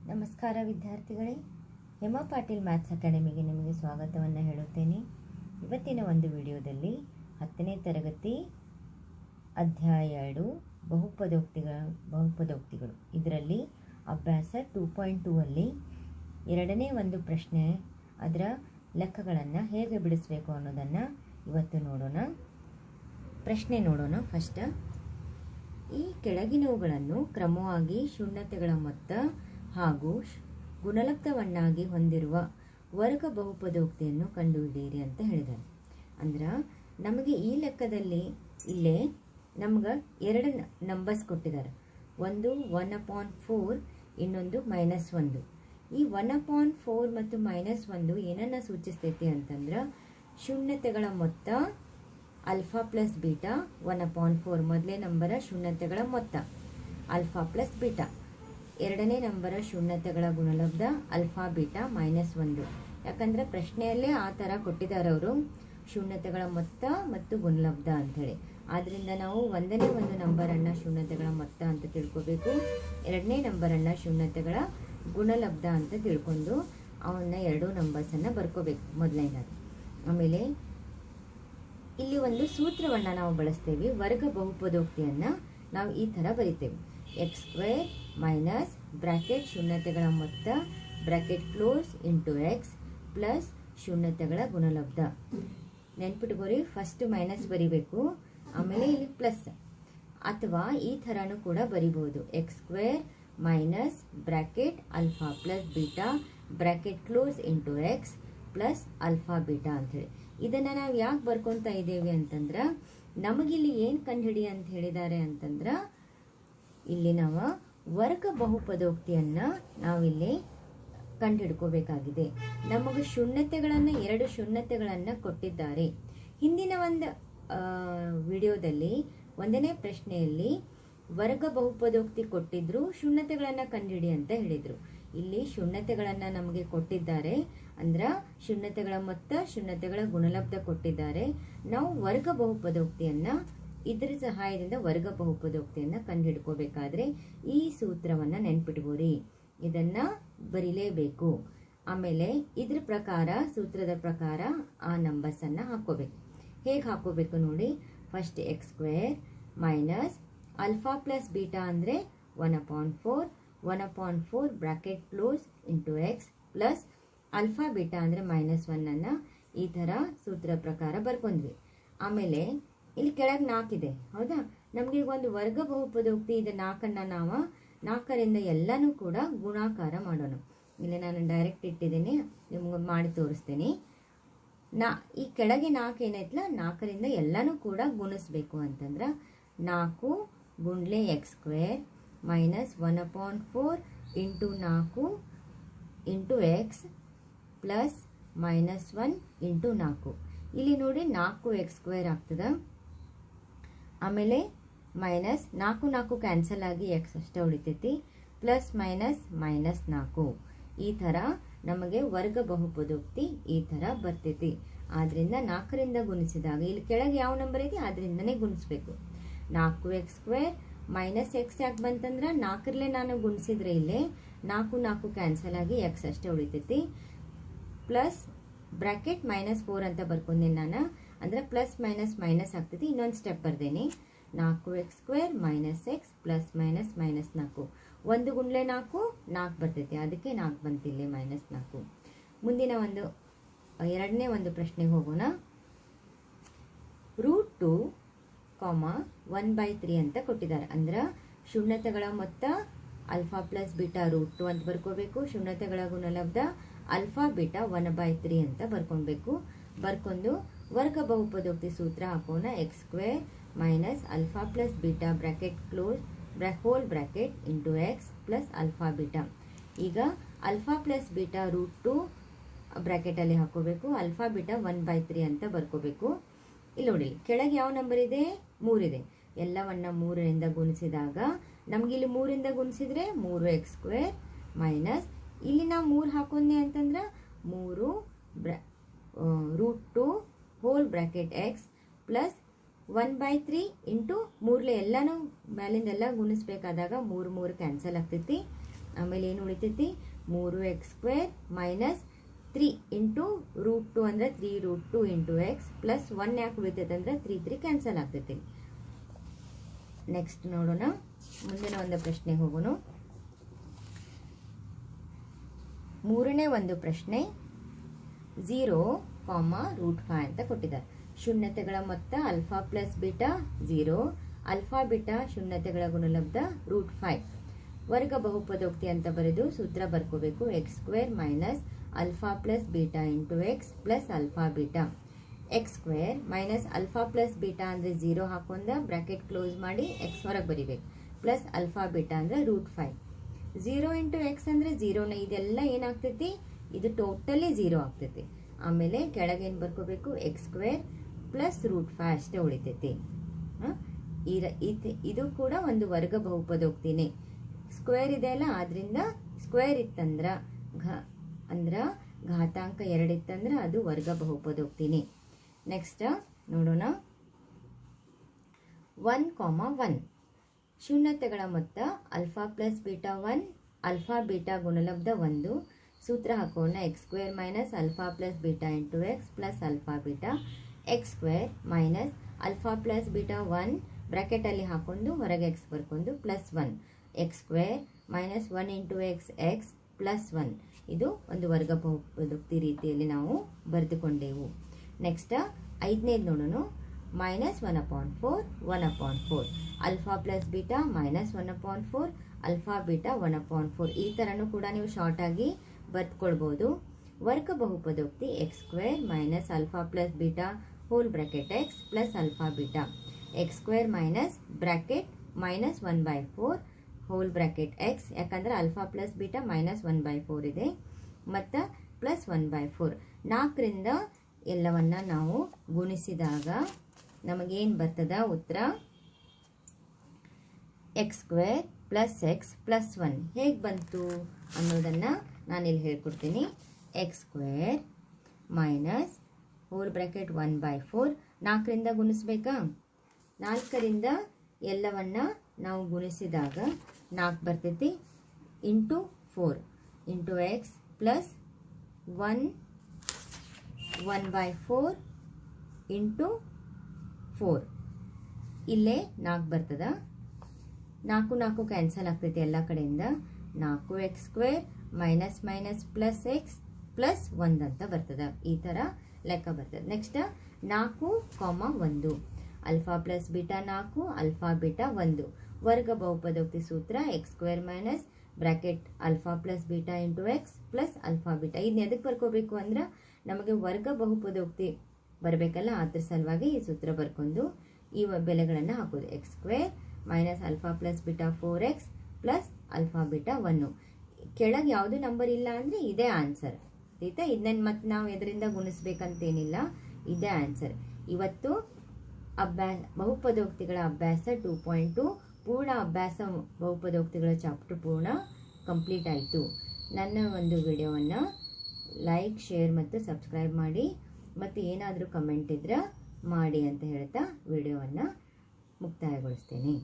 ನಮಸ್ಕಾರ ವಿದ್ಯಾರ್ಥಿಗಳೇ, ಹೇಮಾ ಪಾಟೀಲ್ ಮ್ಯಾಥ್ಸ್ ಅಕಾಡೆಮಿಗೆ ನಿಮಗೆ ಸ್ವಾಗತವನ್ನು ಹೇಳುತ್ತೇನೆ. ಇವತ್ತಿನ ಒಂದು ವಿಡಿಯೋದಲ್ಲಿ 10ನೇ ತರಗತಿ ಅಧ್ಯಾಯ 2 ಬಹುಪದೋಕ್ತಿಗಳು ಇದರಲ್ಲಿ ಅಭ್ಯಾಸ 2.2 ಅಲ್ಲಿ ಎರಡನೇ ಒಂದು ಪ್ರಶ್ನೆ, ಅದರ ಲೆಕ್ಕಗಳನ್ನು ಹೇಗೆ ಬಿಡಿಸಬೇಕು ಅನ್ನೋದನ್ನು ಇವತ್ತು ನೋಡೋಣ. ಪ್ರಶ್ನೆ ನೋಡೋಣ. ಫಸ್ಟ್, ಈ ಕೆಳಗಿನವುಗಳನ್ನು ಕ್ರಮವಾಗಿ ಶೂನ್ಯತೆಗಳ ಮೊತ್ತ ಹಾಗೂ ಗುಣಲಬ್ಧವನ್ನಾಗಿ ಹೊಂದಿರುವ ವರ್ಗ ಬಹುಪದೋಕ್ತಿಯನ್ನು ಕಂಡುಹಿಡಿಯಿರಿ ಅಂತ ಹೇಳಿದ್ದಾರೆ. ಅಂದ್ರೆ ನಮಗೆ ಈ ಲೆಕ್ಕದಲ್ಲಿ ಇಲ್ಲೇ ನಮ್ಗೆ ಎರಡು ನಂಬರ್ಸ್ ಕೊಟ್ಟಿದ್ದಾರೆ. ಒಂದು 1/4, ಇನ್ನೊಂದು -1. ಈ 1/4 ಮತ್ತು -1 ಏನನ್ನ ಸೂಚಿಸ್ತೈತಿ ಅಂತಂದ್ರೆ ಶೂನ್ಯತೆಗಳ ಮೊತ್ತ ಆಲ್ಫಾ ಪ್ಲಸ್ ಬೀಟಾ. 1/4 ಮೊದಲೇ ನಂಬರ ಶೂನ್ಯತೆಗಳ ಮೊತ್ತ ಆಲ್ಫಾ ಪ್ಲಸ್ ಬೀಟಾ. ಎರಡನೇ ನಂಬರ ಶೂನ್ಯತೆಗಳ ಗುಣಲಬ್ಧ ಆಲ್ಫಾ ಬೀಟಾ -1. ಯಾಕಂದ್ರೆ ಪ್ರಶ್ನೆಯಲ್ಲೇ ಆ ಥರ ಕೊಟ್ಟಿದ್ದಾರೆ ಅವರು, ಶೂನ್ಯತೆಗಳ ಮೊತ್ತ ಮತ್ತು ಗುಣಲಬ್ಧ ಅಂಥೇಳಿ. ಆದ್ದರಿಂದ ನಾವು ಒಂದನೇ ಒಂದು ನಂಬರನ್ನು ಶೂನ್ಯತೆಗಳ ಮೊತ್ತ ಅಂತ ತಿಳ್ಕೊಬೇಕು, ಎರಡನೇ ನಂಬರನ್ನು ಶೂನ್ಯತೆಗಳ ಗುಣಲಬ್ಧ ಅಂತ ತಿಳ್ಕೊಂಡು ಅವನ್ನ ಎರಡೂ ನಂಬರ್ಸನ್ನು ಬರ್ಕೋಬೇಕು ಮೊದಲನೇದಾಗಿ. ಆಮೇಲೆ ಇಲ್ಲಿ ಒಂದು ಸೂತ್ರವನ್ನು ನಾವು ಬಳಸ್ತೇವೆ. ವರ್ಗ ಬಹುಪದೋಕ್ತಿಯನ್ನು ನಾವು ಈ ಥರ ಬರಿತೇವೆ. x² ಮೈನಸ್ ಬ್ರಾಕೆಟ್ ಶೂನ್ಯತೆಗಳ ಮೊತ್ತ bracket close into x plus ಶೂನ್ಯತೆಗಳ ಗುಣಲಬ್ಧ. ನೆನ್ಪಿಟ್ಕೋರಿ, ಫಸ್ಟ್ ಮೈನಸ್ ಬರಿಬೇಕು, ಆಮೇಲೆ ಇಲ್ಲಿ ಪ್ಲಸ್. ಅಥವಾ ಈ ಥರನೂ ಕೂಡ ಬರಿಬಹುದು. x² minus bracket alpha plus beta bracket close into x plus alpha beta ಅಂಥೇಳಿ. ಇದನ್ನು ನಾವು ಯಾಕೆ ಬರ್ಕೊತಾ ಇದ್ದೇವೆ ಅಂತಂದ್ರೆ ನಮಗಿಲ್ಲಿ ಏನು ಕಂಡುಹಿಡಿ ಅಂತ ಹೇಳಿದ್ದಾರೆ ಅಂತಂದ್ರೆ ಇಲ್ಲಿ ನಾವು ವರ್ಗ ಬಹುಪದೋಕ್ತಿಯನ್ನು ನಾವಿಲ್ಲಿ ಕಂಡುಹಿಡ್ಕೋಬೇಕಾಗಿದೆ. ನಮಗೆ ಶೂನ್ಯತೆಗಳನ್ನು ಎರಡು ಶೂನ್ಯತೆಗಳನ್ನು ಕೊಟ್ಟಿದ್ದಾರೆ. ಹಿಂದಿನ ಒಂದು ವಿಡಿಯೋದಲ್ಲಿ ಒಂದನೇ ಪ್ರಶ್ನೆಯಲ್ಲಿ ವರ್ಗ ಬಹುಪದೋಕ್ತಿ ಕೊಟ್ಟಿದ್ರು, ಶೂನ್ಯತೆಗಳನ್ನು ಕಂಡುಹಿಡಿ ಅಂತ ಹೇಳಿದರು. ಇಲ್ಲಿ ಶೂನ್ಯತೆಗಳನ್ನು ನಮಗೆ ಕೊಟ್ಟಿದ್ದಾರೆ, ಅಂದ್ರೆ ಶೂನ್ಯತೆಗಳ ಮೊತ್ತ ಶೂನ್ಯತೆಗಳ ಗುಣಲಬ್ಧ ಕೊಟ್ಟಿದ್ದಾರೆ. ನಾವು ವರ್ಗ ಬಹುಪದೋಕ್ತಿಯನ್ನು ಇದರ ಸಹಾಯದಿಂದ ವರ್ಗ ಬಹುಪದೋಕ್ತಿಯನ್ನು ಕಂಡುಹಿಡ್ಕೋಬೇಕಾದ್ರೆ ಈ ಸೂತ್ರವನ್ನು ನೆನ್ಪಿಟ್ಕೋರಿ, ಇದನ್ನು ಬರಿಲೇಬೇಕು. ಆಮೇಲೆ ಇದ್ರ ಪ್ರಕಾರ, ಸೂತ್ರದ ಪ್ರಕಾರ ಆ ನಂಬರ್ಸನ್ನು ಹಾಕೋಬೇಕು. ಹೇಗೆ ಹಾಕೋಬೇಕು ನೋಡಿ. First x² minus alpha plus beta ಅಂದರೆ 1/4, 1/4 bracket close into x plus alpha beta ಅಂದರೆ -1 ಈ ಥರ ಸೂತ್ರ ಪ್ರಕಾರ ಬರ್ಕೊಂಡ್ವಿ. ಆಮೇಲೆ ಇಲ್ಲಿ ಕೆಳಗೆ 4 ಇದೆ, ಹೌದಾ. ನಮಗೆ ಈಗ ಒಂದು ವರ್ಗ ಬಹುಪದೋಕ್ತಿ ಇದೆ. 4ನ್ನು ನಾವು 4ರಿಂದ ಎಲ್ಲನೂ ಕೂಡ ಗುಣಾಕಾರ ಮಾಡೋಣ. ಇಲ್ಲಿ ನಾನು ಡೈರೆಕ್ಟ್ ಇಟ್ಟಿದ್ದೀನಿ, ನಿಮ್ಗೆ ಮಾಡಿ ತೋರಿಸ್ತೀನಿ. ಈ ಕೆಳಗೆ 4 ಏನೈತಲ್ಲ, 4ರಿಂದ ಎಲ್ಲನೂ ಕೂಡ ಗುಣಿಸ್ಬೇಕು ಅಂತಂದ್ರೆ 4 ಗುಂಡ್ಲೆ x² minus 1/4 into 4 into x plus -1 into 4. ಇಲ್ಲಿ ನೋಡಿ 4x² ಆಗ್ತದೆ. ಆಮೇಲೆ ಮೈನಸ್ 4 ಕ್ಯಾನ್ಸಲ್ ಆಗಿ x ಅಷ್ಟೇ ಉಳಿತೈತಿ, ಪ್ಲಸ್ -4. ಈ ಥರ ನಮಗೆ ವರ್ಗ ಬಹುಪದೋಕ್ತಿ ಈ ಥರ ಬರ್ತೈತಿ. ಆದ್ರಿಂದ 4ರಿಂದ ಗುಣಿಸಿದಾಗ ಇಲ್ಲಿ ಕೆಳಗೆ ಯಾವ ನಂಬರ್ ಐತಿ ಅದರಿಂದನೇ ಗುಣಿಸ್ಬೇಕು. 4x² ಮೈನಸ್ x ಯಾಕೆ ಬಂತಂದ್ರೆ 4ರಲ್ಲೇ ನಾನು ಗುಣಿಸಿದ್ರೆ ಇಲ್ಲೇ 4 ಕ್ಯಾನ್ಸಲ್ ಆಗಿ x ಅಷ್ಟೇ ಉಳಿತೈತಿ, ಪ್ಲಸ್ ಬ್ರಾಕೆಟ್ -4 ಅಂತ ಬರ್ಕೊಂಡೆ ನಾನು, ಅಂದ್ರೆ ಪ್ಲಸ್ ಮೈನಸ್ ಆಗ್ತೈತಿ. ಇನ್ನೊಂದು ಸ್ಟೆಪ್ ಬರ್ದೇನೆ. 4x² minus x plus -4. 1 ಗುಂಡ್ಲೆ 4 ಬರ್ತೈತಿ, ಅದಕ್ಕೆ 4 ಬಂತಿಲ್ಲಿ -4. ಮುಂದಿನ ಒಂದು ಎರಡನೇ ಒಂದು ಪ್ರಶ್ನೆಗೆ ಹೋಗೋಣ. √2, 1/3 ಅಂತ ಕೊಟ್ಟಿದ್ದಾರೆ. ಅಂದ್ರೆ ಶೂನ್ಯತೆಗಳ ಮೊತ್ತ ಆಲ್ಫಾ ಪ್ಲಸ್ ಬೀಟಾ √2 ಅಂತ ಬರ್ಕೋಬೇಕು. ಶೂನ್ಯತೆಗಳ ಗುಣಲಬ್ಧ ಆಲ್ಫಾ ಬೀಟಾ 1/3 ಅಂತ ಬರ್ಕೊಳ್ಬೇಕು. ಬರ್ಕೊಂಡು ವರ್ಗ ಬಹುಪದೋಕ್ತಿ ಸೂತ್ರ ಹಾಕೋಣ. x² minus alpha plus beta bracket close whole bracket into x plus alpha beta. ಈಗ ಆಲ್ಫಾ ಪ್ಲಸ್ ಬೀಟಾ √2 ಬ್ರಾಕೆಟಲ್ಲಿ ಹಾಕೋಬೇಕು. ಆಲ್ಫಾ ಬೀಟಾ 1/3 ಅಂತ ಬರ್ಕೋಬೇಕು. ಇಲ್ಲಿ ನೋಡಿ, ಕೆಳಗೆ ಯಾವ ನಂಬರ್ ಇದೆ? 3 ಇದೆ. ಎಲ್ಲವನ್ನ 3ರಿಂದ ಗುಣಿಸಿದಾಗ ನಮ್ಗೆ ಇಲ್ಲಿ 3ರಿಂದ ಗುಣಿಸಿದ್ರೆ 3x² ಮೈನಸ್ ಇಲ್ಲಿ ನಾವು 3 ಹಾಕೊಂಡೆ ಅಂತಂದ್ರೆ 3 √2 whole bracket x plus 1/3 into 3 ಎಲ್ಲನೂ ಮೇಲಿಂದೆಲ್ಲ ಗುಣಿಸ್ಬೇಕಾದಾಗ 3 ಕ್ಯಾನ್ಸಲ್ ಆಗ್ತೈತಿ. ಆಮೇಲೆ ಏನು ಉಳಿತೈತಿ 3x² ಮೈನಸ್ 3 ಇಂಟು √2 ಅಂದರೆ 3√2 ಇಂಟು ಎಕ್ಸ್ ಪ್ಲಸ್ 1 ಯಾಕೆ ಉಳಿತೈತೆ ಅಂದರೆ 3 ಕ್ಯಾನ್ಸಲ್ ಆಗ್ತೈತಿ. ನೆಕ್ಸ್ಟ್ ನೋಡೋಣ, ಮುಂದಿನ ಒಂದು ಪ್ರಶ್ನೆಗೆ ಹೋಗೋಣ. ಮೂರನೇ ಒಂದು ಪ್ರಶ್ನೆ 0, √5 ಅಂತ ಕೊಟ್ಟಿದ್ದಾರೆ. ಶೂನ್ಯತೆಗಳ ಮೊತ್ತ alpha plus beta 0, alpha beta ಶೂನ್ಯತೆಗಳ ಗುಣಲಬ್ಧ √5. ವರ್ಗ ಬಹುಪದೋಕ್ತಿ ಅಂತ ಬರೆದು ಸೂತ್ರ ಬರ್ಕೋಬೇಕು. x² minus alpha plus beta into X plus alpha beta. x² minus alpha plus beta ಅಂದರೆ 0 ಹಾಕೊಂಡ ಬ್ರಾಕೆಟ್ ಕ್ಲೋಸ್ ಮಾಡಿ ಎಕ್ಸ್ ಹೊರಗೆ ಬರಿಬೇಕು. ಪ್ಲಸ್ ಆಲ್ಫಾ ಬೀಟಾ ಅಂದರೆ √5. 0 ಇಂಟು ಎಕ್ಸ್ ಅಂದರೆ 0ನ ಇದೆಲ್ಲ ಏನಾಗ್ತೈತಿ, ಇದು ಟೋಟಲಿ 0 ಆಗ್ತೈತಿ. ಆಮೇಲೆ ಕೆಳಗೇನು ಬರ್ಕೋಬೇಕು, x² ಪ್ಲಸ್ √5 ಅಷ್ಟೇ ಉಳಿತೈತಿ. ಇದು ಕೂಡ ಒಂದು ವರ್ಗ ಬಹುಪದೋಕ್ತಿನೇ. ಸ್ಕ್ವೇರ್ ಇದೆ ಅಲ್ಲ, ಆದ್ರಿಂದ ಸ್ಕ್ವೇರ್ ಇತ್ತಂದ್ರ ಘಾತಾಂಕ 2 ಇತ್ತಂದ್ರೆ ಅದು ವರ್ಗ ಬಹುಪದೋಕ್ತಿನೇ. ನೆಕ್ಸ್ಟ್ ನೋಡೋಣ, 1, ಶೂನ್ಯತೆಗಳ ಮೊತ್ತ alpha plus beta 1, alpha beta ಗುಣಲಬ್ಧ 1. ಸೂತ್ರ ಹಾಕೋಣ, x² minus alpha plus beta into X plus alpha beta. x² minus alpha plus beta 1 ಬ್ರಾಕೆಟಲ್ಲಿ ಹಾಕೊಂಡು ಹೊರಗೆ ಎಕ್ಸ್ ಬರ್ಕೊಂಡು plus 1. x² minus 1 into X plus 1. ಇದು ಒಂದು ವರ್ಗ ಬಹುಪದೋಕ್ತಿ ರೀತಿಯಲ್ಲಿ ನಾವು ಬರೆದುಕೊಂಡೆವು. ನೆಕ್ಸ್ಟ್ 5ನೇದು ನೋಡೋಣ, minus 1/4 alpha plus beta minus 1/4 alpha beta 1/4. ಈ ಥರನೂ ಕೂಡ ನೀವು ಶಾರ್ಟ್ ಆಗಿ ಬರ್ದ್ಕೊಳ್ಬೋದು. ವರ್ಗ ಬಹುಪದೋಕ್ತಿ x² minus alpha plus beta whole bracket x plus alpha beta. x² minus bracket minus 1/4 whole bracket x, ಯಾಕಂದ್ರೆ ಆಲ್ಫಾ ಪ್ಲಸ್ ಬೀಟಾ ಮೈನಸ್ 1/4 ಇದೆ, ಮತ್ತು ಪ್ಲಸ್ 1/4. 4ರಿಂದ ಎಲ್ಲವನ್ನ ನಾವು ಗುಣಿಸಿದಾಗ ನಮಗೇನು ಬರ್ತದ ಉತ್ತರ, x² ಪ್ಲಸ್ ಎಕ್ಸ್ ಪ್ಲಸ್ 1. ಹೇಗೆ ಬಂತು ಅನ್ನೋದನ್ನು ನಾನಿಲ್ಲಿ ಹೇಳ್ಕೊಡ್ತೀನಿ. x² minus whole bracket 1/4. 4ರಿಂದ ಗುಣಿಸ್ಬೇಕಾ, 4ರಿಂದ ಎಲ್ಲವನ್ನ ನಾವು ಗುಣಿಸಿದಾಗ 4 ಬರ್ತೈತಿ, into 4 into X plus 1/4 into 4. ಇಲ್ಲೇ 4 ಬರ್ತದ, 4 ಕ್ಯಾನ್ಸಲ್ ಆಗ್ತೈತಿ ಎಲ್ಲ ಕಡೆಯಿಂದ. 4x² minus minus plus X plus 1 ಅಂತ ಬರ್ತದ. ಈ ಥರ ಲೆಕ್ಕ ಬರ್ತದೆ. Next 4, 1 alpha plus beta 4 alpha beta 1. ವರ್ಗ ಬಹುಪದೋಕ್ತಿ ಸೂತ್ರ x² minus bracket alpha plus beta into X plus alpha beta. ಇದನ್ನ ಎದಕ್ಕೆ ಬರ್ಕೋಬೇಕು ಅಂದ್ರೆ ನಮಗೆ ವರ್ಗ ಬಹುಪದೋಕ್ತಿ ಬರಬೇಕಲ್ಲ, ಅದ್ರ ಸಲುವಾಗಿ ಈ ಸೂತ್ರ ಬರ್ಕೊಂಡು ಈ ಬೆಲೆಗಳನ್ನು ಹಾಕೋದು. x² minus alpha plus beta 4x plus alpha beta 1. ಕೆಳಗೆ ಯಾವುದು ನಂಬರ್ ಇಲ್ಲ ಅಂದರೆ ಇದೇ ಆನ್ಸರ್ ಆಯ್ತಾ. ಇದನ್ನ ಮತ್ತೆ ನಾವು ಎದರಿಂದ ಗುಣಿಸ್ಬೇಕಂತೇನಿಲ್ಲ, ಇದೇ ಆನ್ಸರ್. ಇವತ್ತು ಬಹುಪದೋಕ್ತಿಗಳ ಅಭ್ಯಾಸ 2.2 ಪೂರ್ಣ ಅಭ್ಯಾಸ ಬಹುಪದೋಕ್ತಿಗಳ ಚಾಪ್ಟರ್ ಪೂರ್ಣ ಕಂಪ್ಲೀಟ್ ಆಯಿತು. ನನ್ನ ಒಂದು ವಿಡಿಯೋವನ್ನು ಲೈಕ್, ಶೇರ್ ಮತ್ತು ಸಬ್ಸ್ಕ್ರೈಬ್ ಮಾಡಿ, ಮತ್ತು ಏನಾದರೂ ಕಮೆಂಟ್ ಇದ್ರೆ ಮಾಡಿ ಅಂತ ಹೇಳ್ತಾ ವಿಡಿಯೋವನ್ನು ಮುಕ್ತಾಯಗೊಳಿಸ್ತೇನೆ.